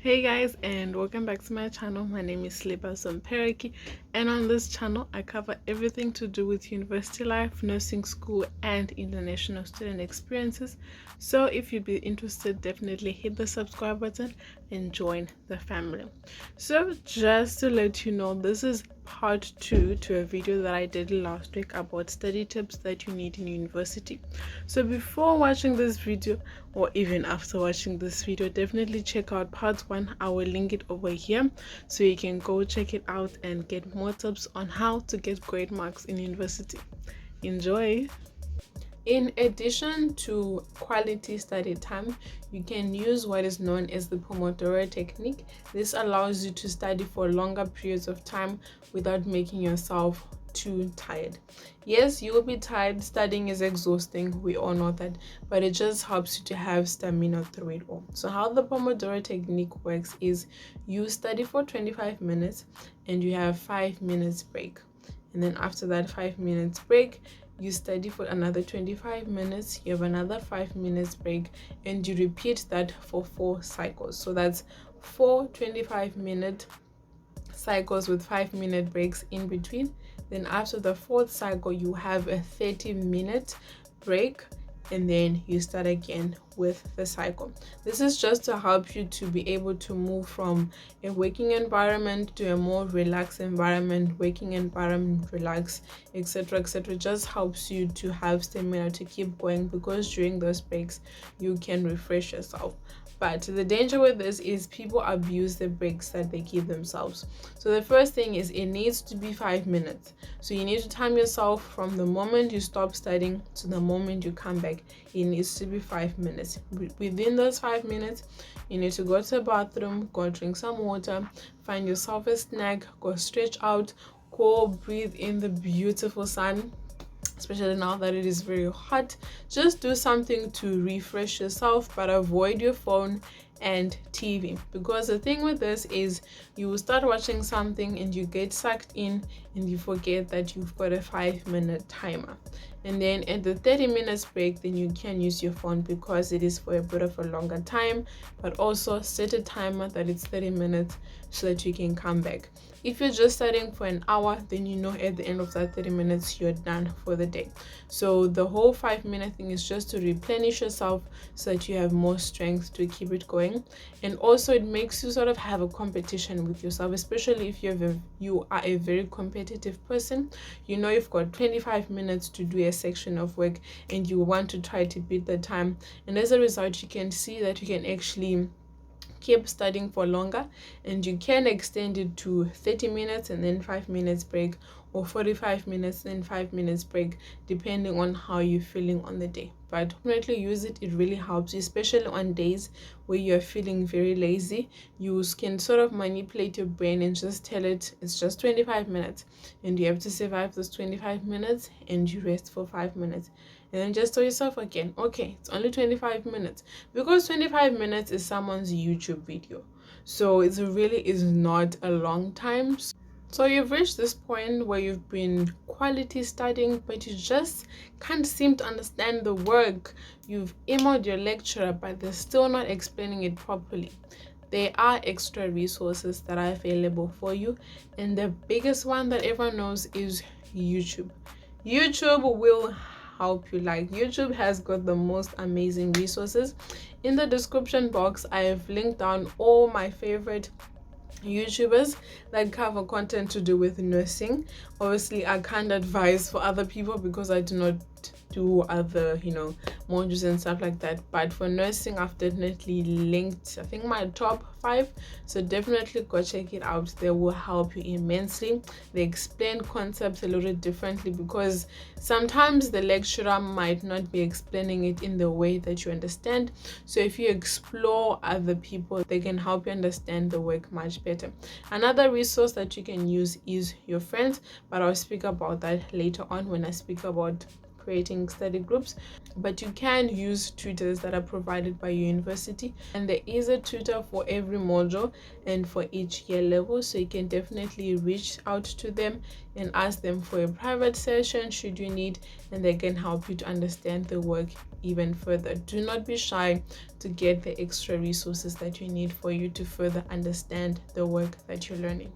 Hey guys, and welcome back to my channel. My name is Silibaziso Mupereki, and on this channel I cover everything to do with university life, nursing school, and international student experiences. So if you'd be interested, definitely hit the subscribe button and join the family. So just to let you know, this is part 2 to a video that I did last week about study tips that you need in university. So before watching this video, or even after watching this video, definitely check out part 1. I will link it over here so you can go check it out and get more tips on how to get great marks in university. Enjoy! In addition to quality study time, you can use what is known as the Pomodoro technique. This allows you to study for longer periods of time without making yourself too tired. Yes, you will be tired. Studying is exhausting. We all know that, but it just helps you to have stamina through it all. So how the Pomodoro technique works is you study for 25 minutes and you have 5 minutes break. And then after that 5 minutes break, you study for another 25 minutes, you have another 5 minutes break, and you repeat that for 4 cycles. So that's 4 25-minute cycles with 5-minute breaks in between. Then after the 4th cycle, you have a 30-minute break, and then you start again with the cycle. This is just to help you to be able to move from a working environment to a more relaxed environment, working environment, relax, etc., etc. Just helps you to have stamina to keep going, because during those breaks you can refresh yourself. But the danger with this is people abuse the breaks that they give themselves. So the first thing is it needs to be 5 minutes. So you need to time yourself from the moment you stop studying to the moment you come back. It needs to be 5 minutes. Within those 5 minutes, you need to go to the bathroom, go drink some water, find yourself a snack, go stretch out, go breathe in the beautiful sun, especially now that it is very hot. Just do something to refresh yourself, but avoid your phone and TV, because the thing with this is you will start watching something and you get sucked in and you forget that you've got a 5-minute timer. And then at the 30 minutes break, then you can use your phone because it is for a bit of a longer time, but also set a timer that it's 30 minutes so that you can come back. If you're just studying for an hour, then you know at the end of that 30 minutes you're done for the day. So the whole 5-minute thing is just to replenish yourself so that you have more strength to keep it going. And also it makes you sort of have a competition with yourself, especially if you are a very competitive person. You know you've got 25 minutes to do a section of work and you want to try to beat the time, and as a result you can see that you can actually keep studying for longer, and you can extend it to 30 minutes and then 5 minutes break, or 45 minutes and 5 minutes break, depending on how you're feeling on the day. But definitely use it. It really helps you, especially on days where you're feeling very lazy. You can sort of manipulate your brain and just tell it it's just 25 minutes and you have to survive those 25 minutes, and you rest for 5 minutes. And then just tell yourself again, okay, it's only 25 minutes, because 25 minutes is someone's YouTube video. So it really is not a long time. So you've reached this point where you've been quality studying, but you just can't seem to understand the work. You've emailed your lecturer, but they're still not explaining it properly. There are extra resources that are available for you, and the biggest one that everyone knows is YouTube. YouTube will help you. Like, YouTube has got the most amazing resources. In the description box, I have linked down all my favorite YouTubers that cover content to do with nursing. Obviously I can't advise for other people because I do not do other modules and stuff like that, but for nursing I've definitely linked, I think, my top 5. So definitely go check it out. They will help you immensely. They explain concepts a little differently, because sometimes the lecturer might not be explaining it in the way that you understand. So if you explore other people, they can help you understand the work much better. Another resource that you can use is your friends, but I'll speak about that later on when I speak about creating study groups. But you can use tutors that are provided by your university, and there is a tutor for every module and for each year level, so you can definitely reach out to them and ask them for a private session should you need, and they can help you to understand the work even further. Do not be shy to get the extra resources that you need for you to further understand the work that you're learning.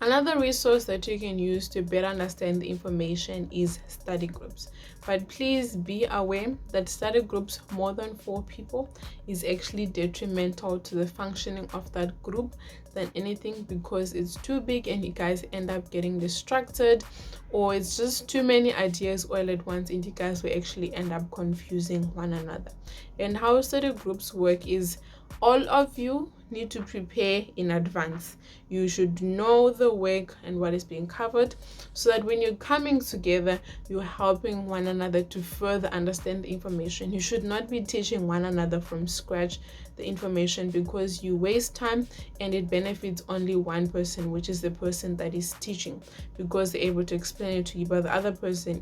Another resource that you can use to better understand the information is study groups. But please be aware that study groups more than 4 people is actually detrimental to the functioning of that group than anything, because it's too big and you guys end up getting distracted, or it's just too many ideas all at once and you guys will actually end up confusing one another. And how study groups work is all of you need to prepare in advance. You should know the work and what is being covered, so that when you're coming together, you're helping one another to further understand the information. You should not be teaching one another from scratch the information, because you waste time and it benefits only one person, which is the person that is teaching, because they're able to explain it to you, but the other person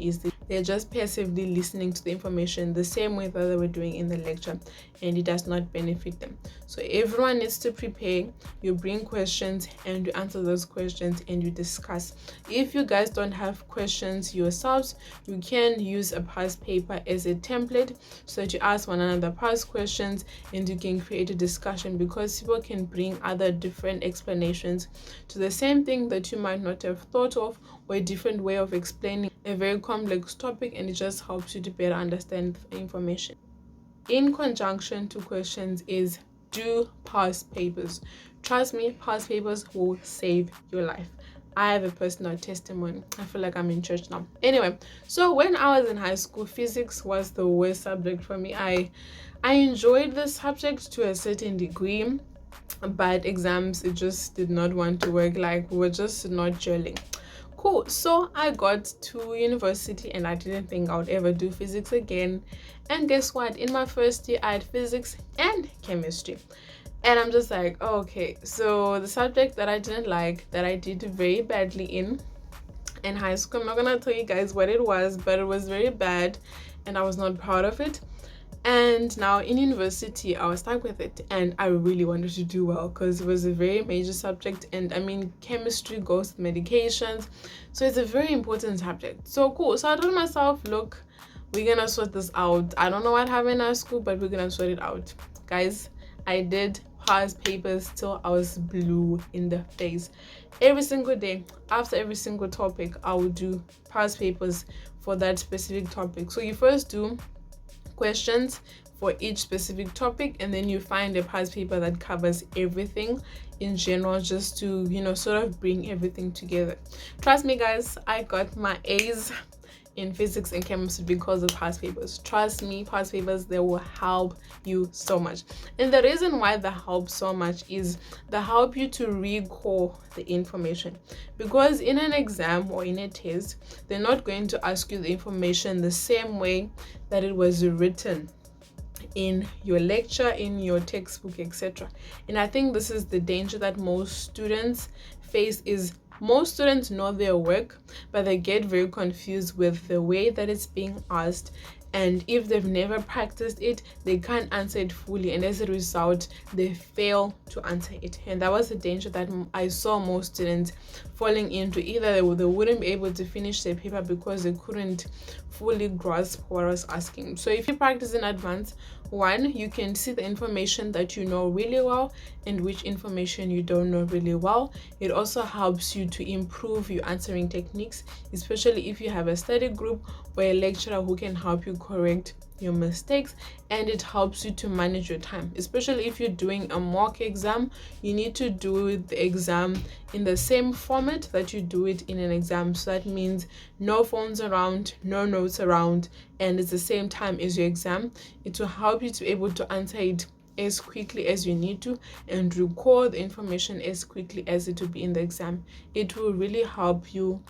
they're just passively listening to the information the same way that they were doing in the lecture, and it does not benefit them. So everyone needs to prepare. You bring questions and you answer those questions and you discuss. If you guys don't have questions yourselves, you can use a past paper as a template, so that you ask one another past questions and you can create a discussion, because people can bring other different explanations to the same thing that you might not have thought of, or a different way of explaining a very complex topic, and it just helps you to better understand the information. In conjunction to questions is do past papers. Trust me, past papers will save your life. I have a personal testimony. I feel like I'm in church now. Anyway, so when I was in high school, physics was the worst subject for me. I enjoyed the subject to a certain degree, but exams, it just did not want to work. Like, we were just not gelling. Cool. So I got to university and I didn't think I would ever do physics again. And guess what? In my first year, I had physics and chemistry. And I'm just like, oh, okay. So the subject that I didn't like, that I did very badly in high school, I'm not gonna tell you guys what it was, but it was very bad and I was not proud of it. And now in university, I was stuck with it and I really wanted to do well, because it was a very major subject. And I mean, chemistry goes with medications, so it's a very important subject. So cool. So I told myself, look, we're gonna sort this out. I don't know what happened in high school, but we're gonna sort it out. Guys, I did past papers till I was blue in the face. Every single day, after every single topic, I would do past papers for that specific topic. So you first do questions for each specific topic, and then you find a past paper that covers everything in general, just to, you know, sort of bring everything together. Trust me guys, I got my A's in physics and chemistry because of past papers. Trust me, past papers, they will help you so much. And the reason why they help so much is they help you to recall the information, because in an exam or in a test, they're not going to ask you the information the same way that it was written in your lecture, in your textbook, etc. And I think this is the danger that most students face, is most students know their work, but they get very confused with the way that it's being asked. And if they've never practiced it, they can't answer it fully. And as a result, they fail to answer it. And that was the danger that I saw most students falling into. Either they wouldn't be able to finish their paper because they couldn't fully grasp what I was asking. So if you practice in advance, one, you can see the information that you know really well and which information you don't know really well. It also helps you to improve your answering techniques, especially if you have a study group or a lecturer who can help you correct your mistakes. And it helps you to manage your time, especially if you're doing a mock exam. You need to do the exam in the same format that you do it in an exam. So that means no phones around, no notes around, and it's the same time as your exam. It will help you to be able to answer it as quickly as you need to and record the information as quickly as it will be in the exam. It will really help you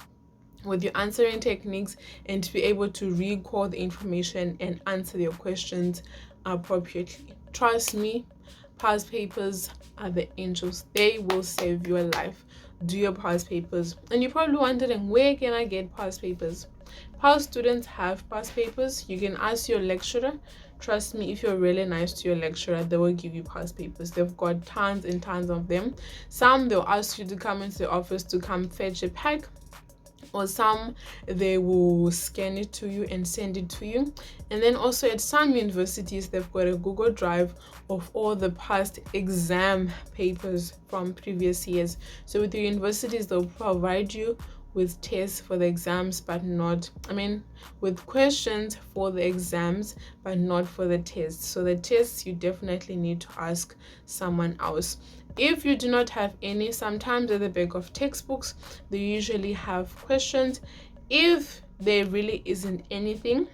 with your answering techniques and to be able to recall the information and answer your questions appropriately. Trust me, past papers are the angels. They will save your life. Do your past papers. And you're probably wondering, where can I get past papers? Past students have past papers. You can ask your lecturer. Trust me, if you're really nice to your lecturer, they will give you past papers. They've got tons and tons of them. Some they'll ask you to come into the office to come fetch a pack, or some they will scan it to you and send it to you. And then also at some universities, they've got a Google Drive of all the past exam papers from previous years. So with the universities, they'll provide you with tests for the exams, but not, with questions for the exams, but not for the tests. So the tests, you definitely need to ask someone else. If you do not have any, sometimes at the back of textbooks, they usually have questions. If there really isn't anything,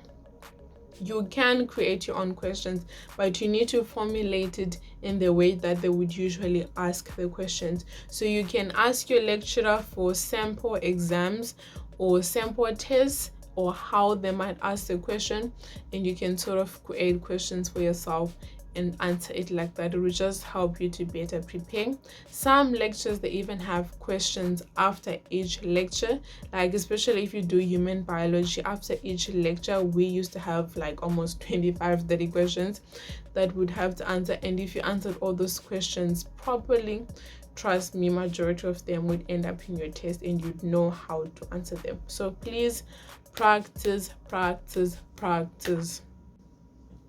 you can create your own questions, but you need to formulate it in the way that they would usually ask the questions. So you can ask your lecturer for sample exams or sample tests, or how they might ask the question, and you can sort of create questions for yourself and answer it like that. It will just help you to better prepare. Some lectures, they even have questions after each lecture, like especially if you do human biology, after each lecture we used to have like almost 25-30 questions that would have to answer, and if you answered all those questions properly, trust me, majority of them would end up in your test and you'd know how to answer them. So please practice.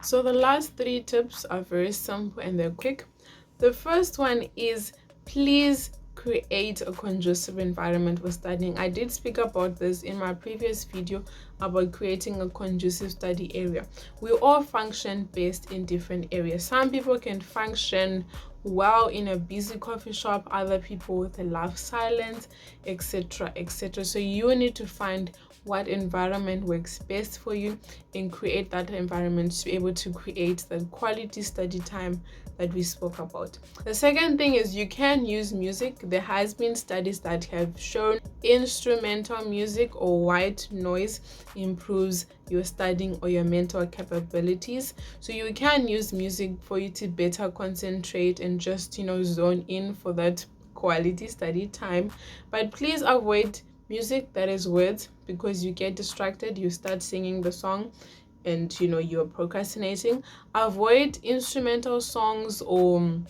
So the last 3 tips are very simple and they're quick. The first one is, please create a conducive environment for studying. I did speak about this in my previous video about creating a conducive study area. We all function best in different areas. Some people can function well in a busy coffee shop, other people with a love silence, etc. So you need to find what environment works best for you and create that environment to be able to create the quality study time that we spoke about. The second thing is, you can use music. There has been studies that have shown instrumental music or white noise improves your studying or your mental capabilities. So you can use music for you to better concentrate and just zone in for that quality study time. But please avoid music that is words, because you get distracted, you start singing the song and you're procrastinating. Avoid instrumental songs or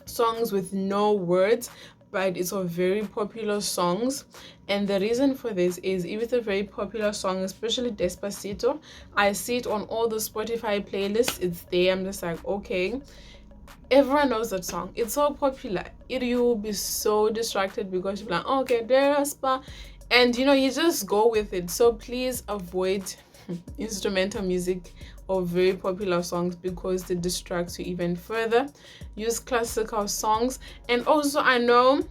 songs with no words, but it's of very popular songs. And the reason for this is, if it's a very popular song, especially Despacito, I see it on all the Spotify playlists, it's there. I'm just like, okay, everyone knows that song, it's so popular. You will be so distracted because you're like, okay, Despa, and you just go with it. So please avoid instrumental music or very popular songs, because they distract you even further. Use classical songs. And also, I know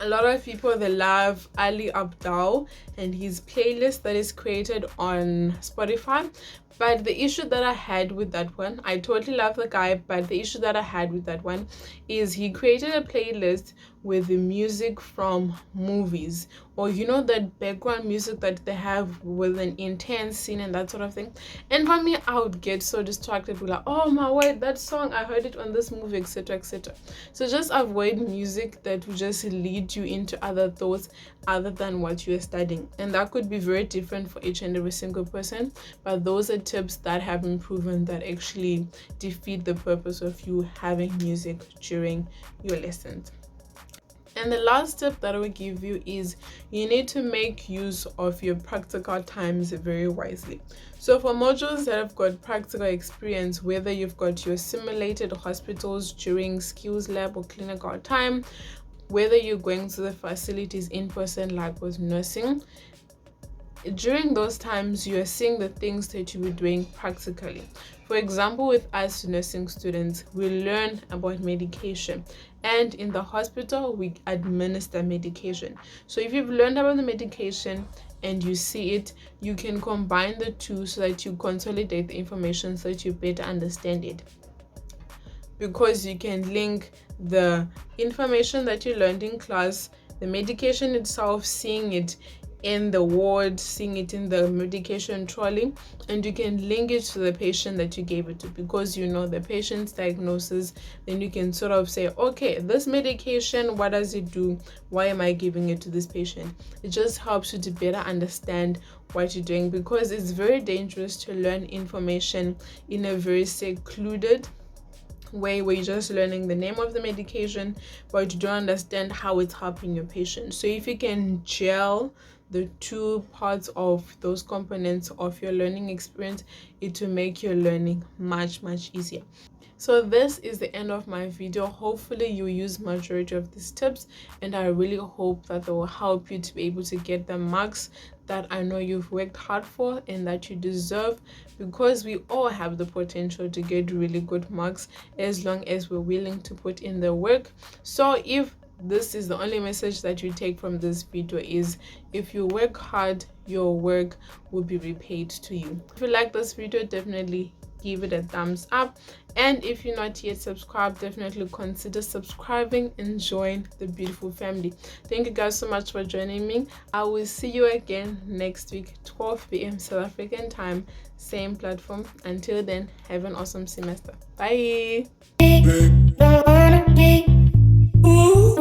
a lot of people, they love Ali Abdal and his playlist that is created on Spotify. But the issue that I had with that one, I totally love the guy, but the issue that I had with that one is he created a playlist with the music from movies, or that background music that they have with an intense scene and that sort of thing. And for me, I would get so distracted, be like, oh my word, that song, I heard it on this movie, etc. So just avoid music that will just lead you into other thoughts other than what you're studying. And that could be very different for each and every single person, but those are tips that have been proven that actually defeat the purpose of you having music during your lessons. And the last tip that I will give you is, you need to make use of your practical times very wisely. So for modules that have got practical experience, whether you've got your simulated hospitals during skills lab or clinical time, whether you're going to the facilities in person like with nursing, during those times you are seeing the things that you were doing practically. For example, with us nursing students, we learn about medication, and in the hospital we administer medication. So if you've learned about the medication and you see it, you can combine the two so that you consolidate the information so that you better understand it, because you can link the information that you learned in class, the medication itself, seeing it in the ward, seeing it in the medication trolley, and you can link it to the patient that you gave it to, because the patient's diagnosis. Then you can sort of say, okay, this medication, what does it do? Why am I giving it to this patient? It just helps you to better understand what you're doing, because it's very dangerous to learn information in a very secluded way where you're just learning the name of the medication but you don't understand how it's helping your patient. So if you can gel the two parts of those components of your learning experience, it will make your learning much easier. So this is the end of my video. Hopefully you use majority of these tips, and I really hope that they will help you to be able to get the marks that I know you've worked hard for and that you deserve, because we all have the potential to get really good marks as long as we're willing to put in the work. So if this is the only message that you take from this video, is if you work hard, your work will be repaid to you. If you like this video, definitely give it a thumbs up, and if you're not yet subscribed, definitely consider subscribing and join the beautiful family. Thank you guys so much for joining me. I will see you again next week, 12 p.m. South African time, same platform. Until then, have an awesome semester. Bye. Don't wanna be, ooh,